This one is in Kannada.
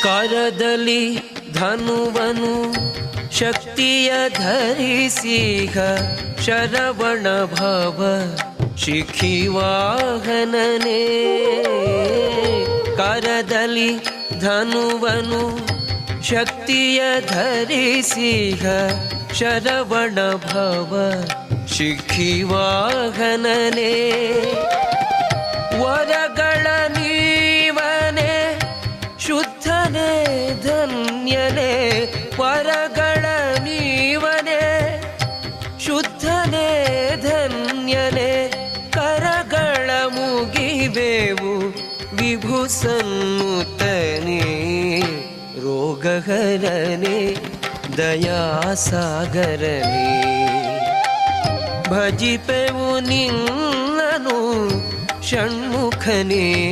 ಕರದಲ್ಲಿ ಧನುವನು ಶಕ್ತಿಯ ಧರಿಸಿಹ ಶರವಣ ಭವ ಶಿಖಿವಾಹನನೇ. ಕರದಲ್ಲಿ ಧನುವನು ಶಕ್ತಿಯ ಧರಿಸಿಹ ಶರವಣ ಭವ ಶಿಖಿವಾಹನನೇ. ವರಗಳ ನೀವನೇ ಶುದ್ಧನೇ ಧನ್ಯನೇ. ವರಗಳ ನೀವನೇ ಶುದ್ಧನೇ ಧನ್ಯನೇ. ಕರಗಳ ಮುಗಿವೆವು ವಿಭು ಸನ್ನುತನೇ. ರೋಗಹರನೇ ದಯಾಸಾಗರನೇ. ಭಜಿಪೆವು ನಿನ್ನನು ಷಣ್ಮುಖನೇ.